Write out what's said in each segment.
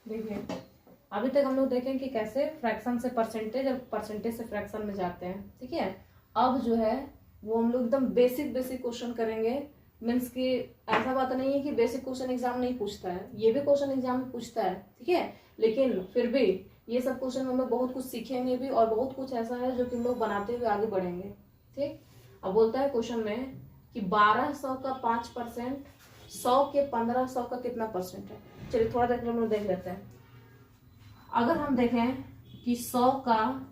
देखिए अभी तक हम लोग देखें कि कैसे फ्रैक्शन से परसेंटेज और परसेंटेज से फ्रैक्शन में जाते हैं, ठीक है। अब जो है वो हम लोग एकदम बेसिक बेसिक क्वेश्चन करेंगे। मीन्स कि ऐसा बात नहीं है कि बेसिक क्वेश्चन एग्जाम नहीं पूछता है, ये भी क्वेश्चन एग्जाम में पूछता है, ठीक है। लेकिन फिर भी ये सब क्वेश्चन हम लोग बहुत कुछ सीखेंगे भी, और बहुत कुछ ऐसा है जो कि हम लोग बनाते हुए आगे बढ़ेंगे, ठीक। अब बोलता है क्वेश्चन में कि 1200 का 5%, 100 के 1500 का कितना परसेंट है। चलिए थोड़ा देख हम लोग देख लेते हैं। अगर हम देखें कि 100 का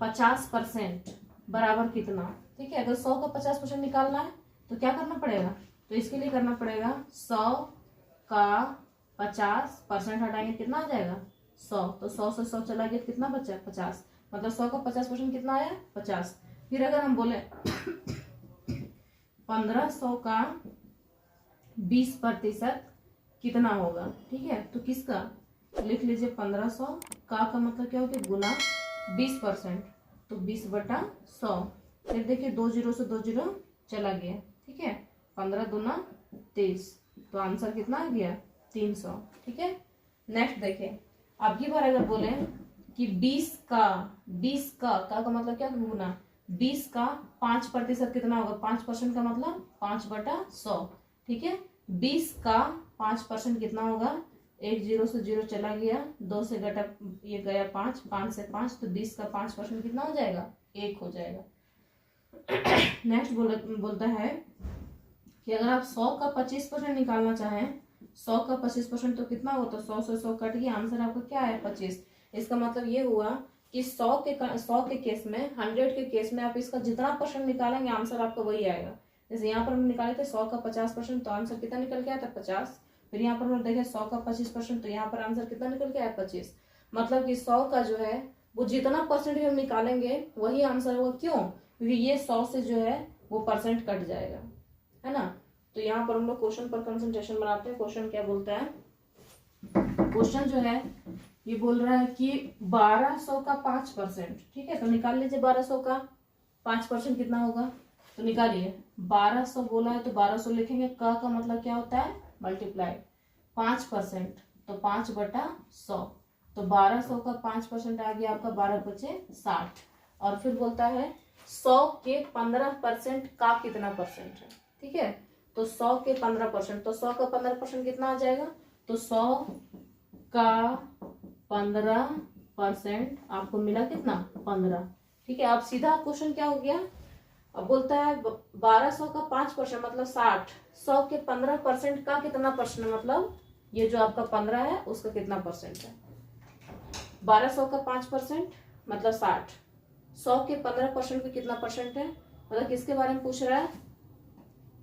50% बराबर कितना, ठीक है। अगर 100 का 50% निकालना है तो क्या करना पड़ेगा, तो इसके लिए करना पड़ेगा 100 का 50% हटाएंगे कितना आ जाएगा 100। तो 100 से 100 चला गया कितना बचा 50, मतलब 100 का 50% कितना आया 50। फिर अगर हम बोले 1500 का 20% कितना होगा, ठीक है। तो किसका लिख लीजिए 1500 का मतलब क्या हो गया गुना 20%, तो 20/100। फिर देखिए 2 जीरो से 2 जीरो चला गया, ठीक है। 15 दूना 30, तो आंसर कितना आ गया 300, ठीक है। नेक्स्ट देखिए अब की बार अगर बोले कि 20 का मतलब क्या गुना 20 का 5% कितना होगा, 5% का मतलब 5/100, ठीक है। 20 का 5% कितना होगा, 1 जीरो से 0 चला गया, 2 से घटा ये गया 5, 5 से 5, तो 20 का 5% कितना हो जाएगा 1 हो जाएगा। नेक्स्ट बोलता है कि अगर आप 100 का 25% निकालना चाहें, 100 का 25% तो कितना होता है, 100 से 100 कट गया, आंसर आपका क्या है 25। इसका मतलब ये हुआ कि 100 के केस में, 100 के केस में आप इसका जितना परसेंट निकालेंगे आंसर आपका वही आएगा। जैसे यहाँ पर हम निकाले थे 100 का 50%, तो आंसर कितना निकल के आया था 50। फिर यहाँ पर हम देखे 100 का 25%, तो यहाँ पर आंसर कितना निकल के आया 25। मतलब कि 100 का जो है वो जितना परसेंट हम निकालेंगे वही आंसर होगा। क्यों, क्योंकि ये 100 से जो है वो परसेंट कट जाएगा, है ना। तो यहाँ पर हम लोग क्वेश्चन पर कंसंट्रेशन बनाते हैं। क्वेश्चन क्या बोलता है, क्वेश्चन जो है ये बोल रहा है कि 1200 का 5%, ठीक है। तो निकाल लीजिए 1200 का 5% कितना होगा, तो निकालिए। 1200 बोला है तो 1200 लिखेंगे, का मतलब क्या होता है मल्टीप्लाई, 5% तो 5/100, तो 1200 का 5% आ गया आपका 12×5=60। और फिर बोलता है 100 के 15% का कितना परसेंट है, ठीक है। तो 100 के 15%, तो 100 का 15% कितना आ जाएगा, तो 100 का 15% आपको मिला कितना 15, ठीक है। अब सीधा क्वेश्चन क्या हो गया, अब बोलता है 1200 का 5% मतलब 60, 100 के 15% का कितना परसेंट, मतलब ये जो आपका 15 है उसका कितना परसेंट है। 1200 का 5% मतलब 60, 100 के 15% का कितना परसेंट है, मतलब किसके बारे में पूछ रहा है,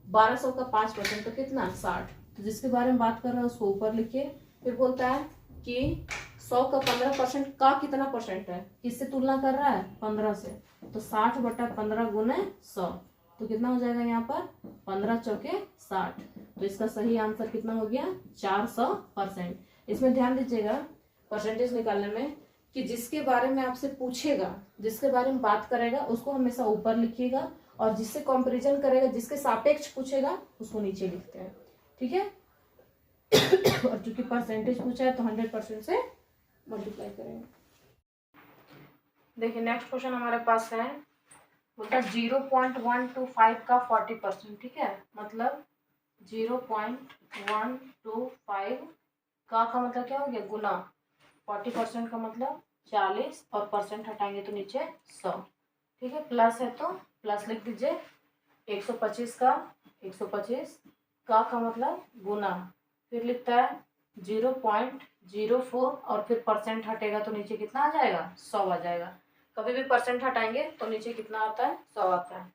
1200 का 5% तो कितना 60, तो जिसके बारे में बात कर रहा है उसको ऊपर लिखिए। फिर बोलता है कि 100 का 15% का कितना परसेंट है, किससे तुलना कर रहा है 15 से, तो 60/15 गुने 100, तो कितना हो जाएगा यहाँ पर 15 चौके 60। तो इसका सही आंसर कितना हो गया 400%। इसमें ध्यान दीजिएगा परसेंटेज निकालने में कि जिसके बारे में आपसे पूछेगा, जिसके बारे में बात करेगा उसको हमेशा ऊपर लिखिएगा, और जिससे कंपैरिजन करेगा, जिसके सापेक्ष पूछेगा उसको नीचे लिखते हैं, ठीक है। और चूंकि परसेंटेज पूछा है तो 100% से मल्टीप्लाई करेंगे। देखिए नेक्स्ट क्वेश्चन हमारे पास है, बोलता है 0.125 का 40%, ठीक है। मतलब 0.125 का मतलब क्या हो गया गुना 40% का मतलब 40, और परसेंट हटाएंगे तो नीचे 100, ठीक है। प्लस है तो प्लस लिख दीजिए, 125 का 125 का मतलब गुना, फिर लिखता है 0.04, और फिर परसेंट हटेगा तो नीचे कितना आ जाएगा 100 आ जाएगा। कभी भी परसेंट हटाएंगे तो नीचे कितना आता है 100 आता है।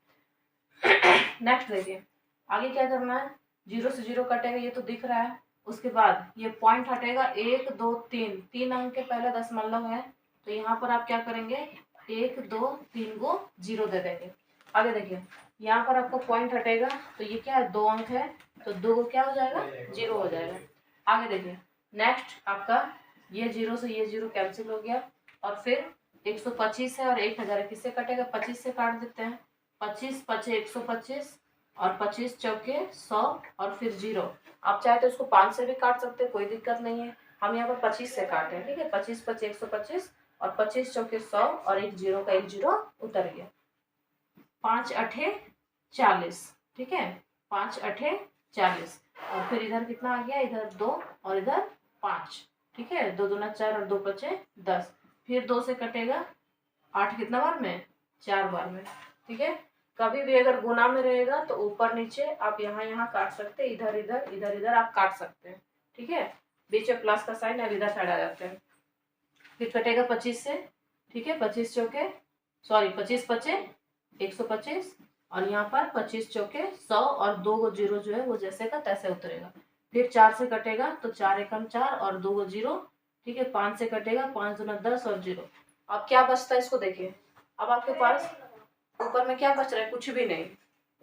नेक्स्ट देखिए आगे क्या करना है, 0 से 0 कटेगा ये तो दिख रहा है, उसके बाद ये पॉइंट हटेगा 1 2 3, 3 अंक के पहले दशमलव है, तो यहाँ पर आप क्या करेंगे 1 2 3 को 0 दे देंगे। आगे देखिए यहाँ पर आपको पॉइंट हटेगा तो ये क्या है 2 अंक है, तो 2 को क्या हो जाएगा 0 हो जाएगा। आगे देखिए नेक्स्ट आपका ये 0 से ये 0 कैंसिल हो गया, और फिर 125 है और 1000 है, किससे कटेगा 25 से काट देते हैं, 25 5 125, और 25 चौके 100, और फिर 0। आप चाहे तो इसको 5 से भी काट सकते हैं, कोई दिक्कत नहीं है। हम यहाँ पर 25 से काटे हैं, ठीक है। 25 25 125 और 25 चौके 100 और एक जीरो का एक जीरो उतर गया। 5 अठे 40, ठीक है। 5 अठे 40 और फिर इधर कितना आ गया, इधर 2 और इधर 5, ठीक है। 2 दूना 4 और 2 बचे 10। फिर 2 से कटेगा 8 कितना बार में, 4 बार में, ठीक है। कभी भी अगर गुना में रहेगा तो ऊपर नीचे आप यहाँ यहाँ काट सकते हैं, इधर इधर इधर इधर आप काट सकते हैं, ठीक है। बीच में प्लस का साइन अब इधर साइड आ जाते हैं। फिर कटेगा 25 से, ठीक है। 25 चौके 25 पचे 125 और यहाँ पर 25 चौके 100 और 2 गो जीरो जो है वो जैसे का तैसे उतरेगा। फिर 4 से कटेगा तो 4 एकम 4 और 2 गो जीरो, ठीक है। 5 से कटेगा 5 दूना 10 और जीरो। अब क्या बचता है इसको देखिए। अब आपके पास ऊपर में क्या बच रहा है, कुछ भी नहीं।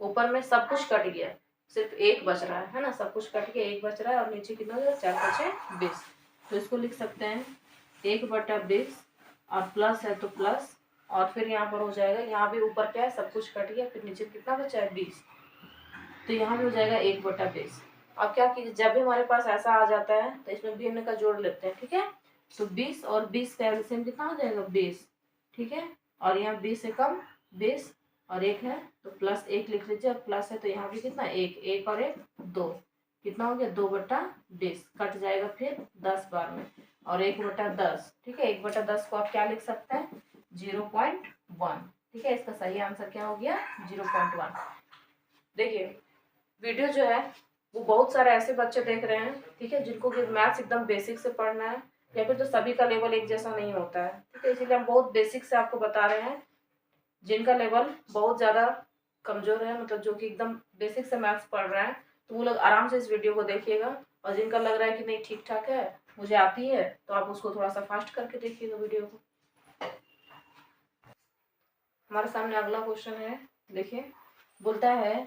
ऊपर में सब कुछ कट गया, सिर्फ एक बच रहा है ना। सब कुछ कट के एक बच रहा है और नीचे कितना हो गया, 4 5 20। तो इसको लिख सकते हैं 1/20 और प्लस है तो प्लस और फिर यहाँ पर हो जाएगा, यहाँ भी ऊपर क्या है सब कुछ कट गया, फिर नीचे कितना बचा है 20, तो यहाँ भी हो जाएगा 1/20। अब क्या कीजिए, जब भी हमारे पास ऐसा आ जाता है तो इसमें भिन्न का जोड़ लेते हैं, ठीक है। तो 20 और 20 का एलसीएम कितना हो जाएगा 20, ठीक है। और यहाँ 20 से कम 20 और 1 है तो प्लस 1 लिख लीजिए। अब प्लस है तो यहाँ भी कितना 1, 1 और 1 2, कितना हो गया 2/20, कट जाएगा फिर 10 बार में और 1/10, ठीक है। 1/10 को आप क्या लिख सकते हैं 0.1, ठीक है। इसका सही आंसर क्या हो गया 0.1। देखिए वीडियो जो है वो बहुत सारे ऐसे बच्चे देख रहे हैं, ठीक है, जिनको कि मैथ्स एकदम बेसिक से पढ़ना है या फिर तो सभी का लेवल एक जैसा नहीं होता है, ठीक है। इसीलिए हम बहुत बेसिक से आपको बता रहे हैं। जिनका लेवल बहुत ज़्यादा कमजोर है, मतलब जो कि एकदम बेसिक से मैथ्स पढ़ रहे हैं, तो वो लोग आराम से इस वीडियो को देखिएगा। और जिनका लग रहा है कि नहीं ठीक ठाक है, मुझे आती है, तो आप उसको थोड़ा सा फास्ट करके देखिएगा वीडियो को। हमारे सामने अगला क्वेश्चन है, देखिए बोलता है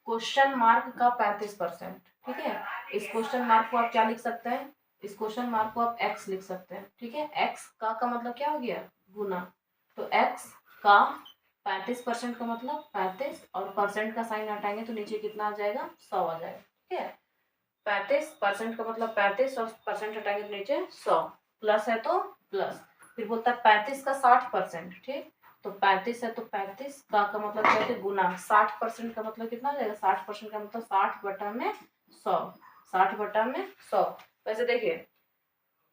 क्वेश्चन मार्क का 35%, ठीक है। इस क्वेश्चन मार्क को आप क्या लिख सकते हैं, इस क्वेश्चन मार्क को आप x लिख सकते हैं, ठीक है। x का मतलब क्या हो गया गुना, तो x का 35% का मतलब 35 और परसेंट का साइन हटाएंगे तो नीचे कितना आ जाएगा 100 आ जाएगा, ठीक है। 35% का मतलब 35 और परसेंट हटाएंगे तो नीचे 100, प्लस है तो प्लस। फिर बोलता है 35 का 60%, ठीक। तो 35 है तो 35 का मतलब क्या है गुना, 60% का मतलब कितना हो जाएगा, 60% का मतलब 60/100, 60/100। वैसे देखिए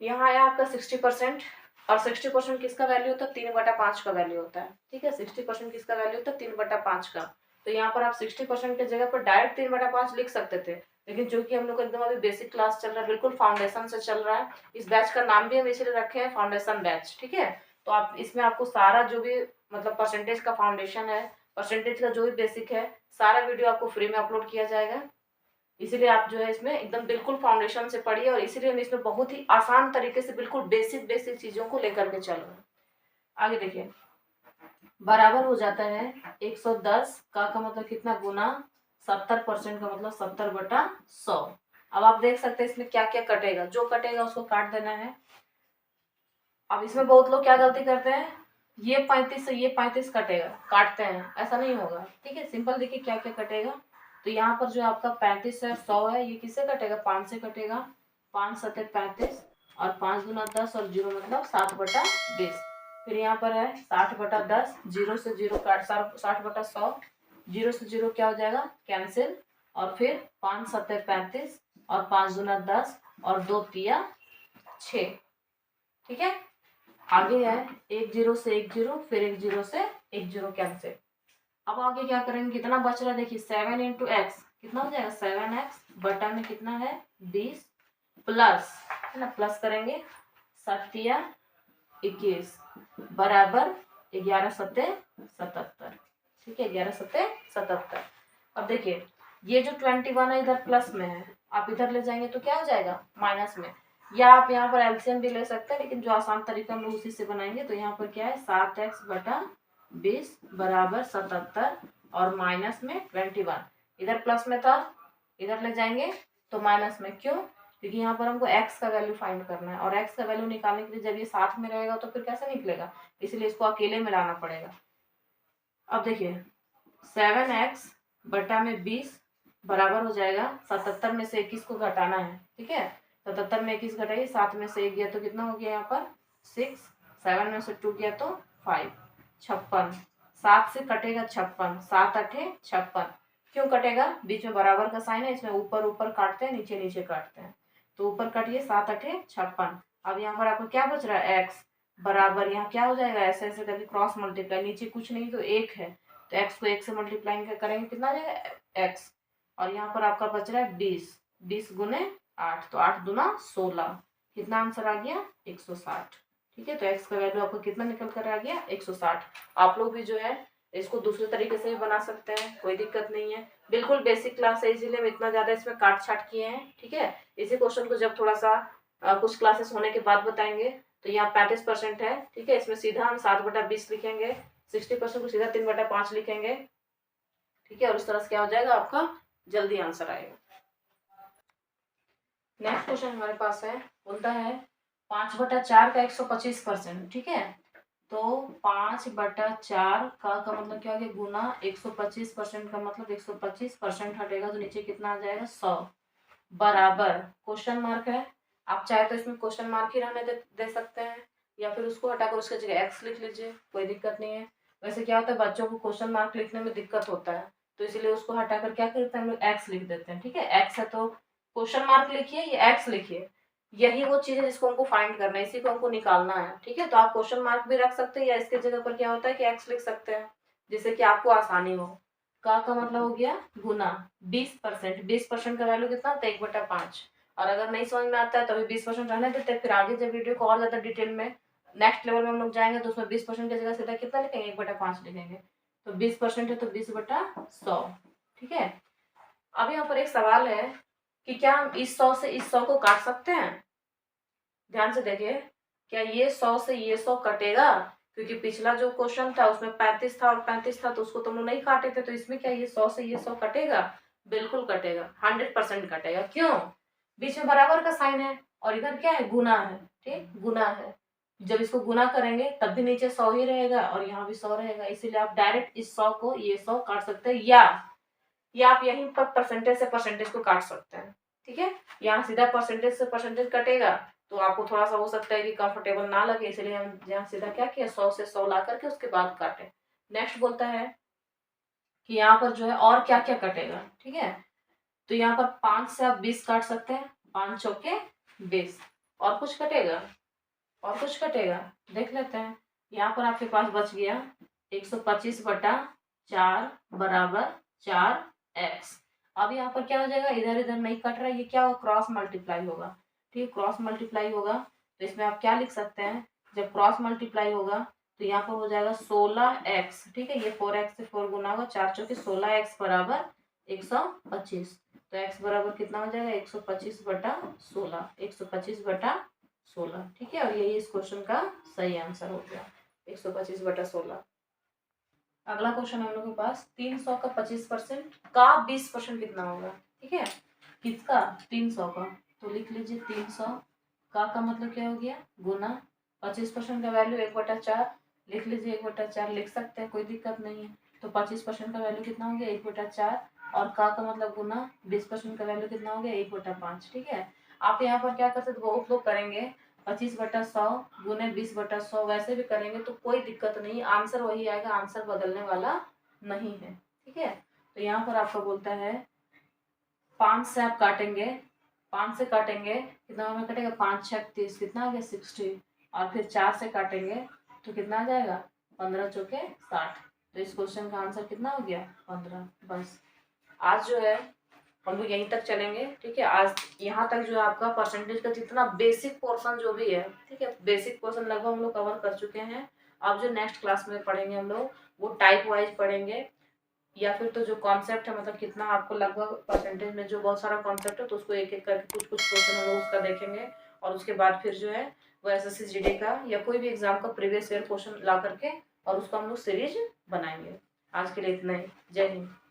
यहाँ आया आपका 60% और 60% किसका वैल्यू होता है 3/5 का वैल्यू होता है, ठीक है। 60% किसका वैल्यू होता है 3/5 का। तो यहाँ पर आप 60% के जगह पर डायरेक्ट 3/5 लिख सकते थे, लेकिन जो कि हम लोग एकदम अभी बेसिक क्लास चल रहा है, बिल्कुल फाउंडेशन से चल रहा है। इस बैच का नाम भी हम इसलिए रखे हैं फाउंडेशन बैच, ठीक है। तो आप इसमें आपको सारा जो भी मतलब परसेंटेज का फाउंडेशन है, परसेंटेज का जो भी बेसिक है, सारा वीडियो आपको फ्री में अपलोड किया जाएगा। इसीलिए आप जो है इसमें एकदम बिल्कुल फाउंडेशन से पढ़िए और इसीलिए हम इसमें बहुत ही आसान तरीके से बिल्कुल बेसिक बेसिक चीजों को लेकर के चल रहे हैं। आगे देखिए बराबर हो जाता है 110 का मतलब कितना गुना 70% का मतलब 70/100। अब आप देख सकते हैं इसमें क्या क्या कटेगा, जो कटेगा उसको काट देना है। अब इसमें बहुत लोग क्या गलती करते हैं, ये 35 से ये 35 कटेगा, काटते हैं, ऐसा नहीं होगा, ठीक है। सिंपल देखिए क्या क्या कटेगा। तो यहाँ पर जो आपका 35 है 100 है, ये किससे कटेगा 5 से कटेगा, 5 7 35 और 5 दूना 10 और जीरो मतलब 60/20। फिर यहाँ पर है 60/10, जीरो से जीरो काट 60/100, जीरो से जीरो क्या हो जाएगा कैंसिल और फिर 5 7 35 और 5 दूना 10 और 2 तिया 6, ठीक है। आगे है 1 0 से 1 0, फिर 1 0 से 1 0 कैंसिल। अब आगे क्या करेंगे, कितना बच रहा है देखिए 7 × x कितना हो जाएगा 7x बटा में कितना है 20 प्लस, है ना, प्लस करेंगे 7 या 21 बराबर 11 7 77, ठीक है। 11 7 77। अब देखिए ये जो 21 है इधर प्लस में है, आप इधर ले जाएंगे तो क्या हो जाएगा माइनस में, या आप यहाँ पर एलसीएम भी ले सकते हैं, लेकिन जो आसान तरीका हम लोग उसी से बनाएंगे। तो यहाँ पर क्या है 7x/20 बराबर 77 और माइनस में 21, इधर प्लस में था इधर ले जाएंगे तो माइनस में, क्यों, क्योंकि यहाँ पर हमको x का वैल्यू फाइंड करना है और x का वैल्यू निकालने के लिए जब ये साथ में रहेगा तो फिर कैसे निकलेगा, इसलिए इसको अकेले में लाना पड़ेगा। अब देखिए 7x/20 बराबर हो जाएगा 77 में से 21 को घटाना है, ठीक है। 77 में 21 घटाइए, 7 में से 1 गया तो कितना हो गया यहाँ पर 6, 7 में से 2 गया तो 5, 56। 7 से कटेगा 56, 7 8 56। क्यों कटेगा? बीच में बराबर का साइन है, इसमें ऊपर ऊपर काटते हैं, नीचे नीचे काटते हैं। तो ऊपर काटिए, 7 8 56। अब यहाँ पर आपको क्या बच रहा है? एक्स बराबर, यहाँ क्या हो जाएगा? ऐसे ऐसे करके क्रॉस मल्टीप्लाई, नीचे कुछ नहीं तो 1 है, तो एक्स को 1 से मल्टीप्लाई करेंगे, कितना आ जाएगा? एक्स। और यहाँ पर आपका बच रहा है 20, 20 गुने 8, तो 8 दूना 16। कितना आंसर आ गया? 160। ठीक है, तो एक्स का वैल्यू आपको कितना निकल कर आ गया? 160। आप लोग भी जो है इसको दूसरे तरीके से भी बना सकते हैं, कोई दिक्कत नहीं है। बिल्कुल बेसिक क्लास है, इसीलिए हम इतना ज्यादा इसमें काट छाट किए हैं। ठीक है, इसी क्वेश्चन को जब थोड़ा सा कुछ क्लासेस होने के बाद बताएंगे। तो यहाँ 35% है। ठीक है, इसमें सीधा हम 7/20 लिखेंगे, 60% को सीधा 3/5 लिखेंगे। ठीक है, और इस तरह से क्या हो जाएगा? आपका जल्दी आंसर आएगा। नेक्स्ट क्वेश्चन हमारे पास है, बोलता है 5/4 का 125%। ठीक है, तो 5/4 का मतलब क्या हो गया? गुना 125% का मतलब 125% हटेगा तो नीचे कितना आ जाएगा? 100 बराबर क्वेश्चन मार्क है। आप चाहे तो इसमें क्वेश्चन मार्क ही रहने दे सकते हैं, या फिर उसको हटाकर उसके जगह एक्स लिख लीजिए, कोई दिक्कत नहीं है। वैसे क्या होता है, बच्चों को क्वेश्चन मार्क लिखने में दिक्कत होता है, तो इसीलिए उसको हटाकर क्या करते हैं हम लोग? एक्स लिख देते हैं। ठीक है, एक्स है तो क्वेश्चन मार्क लिखिए या एक्स लिखिए, यही वो चीज है जिसको हमको फाइंड करना है, इसी को हमको निकालना है। ठीक है, तो आप क्वेश्चन मार्क भी रख सकते हैं या इसके जगह पर क्या होता है कि एक्स लिख सकते हैं, जिससे कि आपको आसानी हो। का मतलब हो गया गुना 20%। 20% का वैल्यू कितना होता है? 1/5। और अगर नहीं समझ में आता है तो अभी 20% रहने देते हैं, फिर आगे जब वीडियो को और ज्यादा डिटेल में नेक्स्ट लेवल में हम लोग जाएंगे तो उसमें 20% की जगह सीधा कितना लिखेंगे? 1/5 लिखेंगे। तो 20% है तो 20/100। ठीक है, अब यहाँ पर एक सवाल है कि क्या हम इस 100 से इस 100 को काट सकते हैं? ध्यान से देखिए, क्या ये 100 से ये 100 कटेगा? क्योंकि पिछला जो क्वेश्चन था उसमें 35 था और 35 था, तो उसको तुम लोग नहीं काटे थे, तो इसमें क्या ये 100 से ये 100 कटेगा? बिल्कुल कटेगा, 100% कटेगा। क्यों? बीच में बराबर का साइन है और इधर क्या है? गुना है। ठीक, गुना है। जब इसको गुना करेंगे तब भी नीचे 100 ही रहेगा और यहाँ भी 100 रहेगा, इसीलिए आप डायरेक्ट इस 100 को ये 100 काट सकते हैं, या आप यहीं पर परसेंटेज से परसेंटेज को काट सकते हैं। ठीक है, यहाँ सीधा परसेंटेज से परसेंटेज कटेगा तो आपको थोड़ा सा हो सकता है कि कंफर्टेबल ना लगे, इसलिए हम यहाँ सीधा क्या किया? 100 से 100 ला करके उसके बाद काटे। नेक्स्ट बोलता है कि यहाँ पर जो है और क्या क्या कटेगा। ठीक है, तो यहाँ पर 5 से आप 20 काट सकते हैं, 5 चौके 20। और कुछ कटेगा? और कुछ कटेगा? देख लेते हैं। यहाँ पर आपके पास बच गया 125/4 बराबर 4x। अब यहाँ पर क्या हो जाएगा? इधर इधर नहीं कट रहा है, ये क्या होगा? क्रॉस मल्टीप्लाई होगा। ठीक, क्रॉस मल्टीप्लाई होगा तो इसमें आप क्या लिख सकते हैं? जब क्रॉस मल्टीप्लाई होगा तो यहाँ पर हो जाएगा 16x। ठीक है, ये 4x से 4 गुना होगा, 4 चौके 16x बराबर 125। तो x बराबर कितना हो जाएगा? 125/16, 125/16। ठीक है, और यही इस क्वेश्चन का सही आंसर हो गया, 125/16। अगला क्वेश्चन हम लोग के पास 300 का 25% का 20% कितना होगा? ठीक है, किसका? 300 का। तो लिख लीजिए 300 का मतलब क्या हो गया? गुना 25% का वैल्यू 1/4, लिख लीजिए 1/4 लिख सकते हैं, कोई दिक्कत नहीं है। तो 25% का वैल्यू कितना हो गया? 1/4। और का मतलब गुना 20% का वैल्यू कितना हो गया? 1/5। ठीक है, आप यहाँ पर क्या कर सकते? बहुत लोग करेंगे 25/100 गुने 20/100, वैसे भी करेंगे तो कोई दिक्कत नहीं, आंसर वही आएगा, आंसर बदलने वाला नहीं है। ठीक है, तो यहाँ पर आपका बोलता है 5 से आप काटेंगे, 5 से काटेंगे कितना में कटेगा? 5 6 30, कितना आ गया? 60। और फिर 4 से काटेंगे तो कितना आ जाएगा? 15 चौके 60। तो इस क्वेश्चन का आंसर कितना हो गया? 15। बस आज जो है हम लोग यहीं तक चलेंगे। ठीक है, आज यहाँ तक जो है आपका परसेंटेज का जितना बेसिक पोर्शन जो भी है, ठीक है, बेसिक पोर्शन लगभग हम लोग कवर कर चुके हैं। अब जो नेक्स्ट क्लास में पढ़ेंगे हम लोग वो टाइप वाइज पढ़ेंगे, या फिर तो जो कॉन्सेप्ट है, मतलब कितना आपको लगभग परसेंटेज में जो बहुत सारा कॉन्सेप्ट है तो उसको एक एक करके कुछ कुछ क्वेश्चन हम लोग उसका देखेंगे। और उसके बाद फिर जो है वो एसएससी जीडी का या कोई भी एग्जाम का प्रीवियस ईयर क्वेश्चन ला करके और उसको हम लोग सीरीज बनाएंगे। आज के लिए इतना ही। जय हिंद।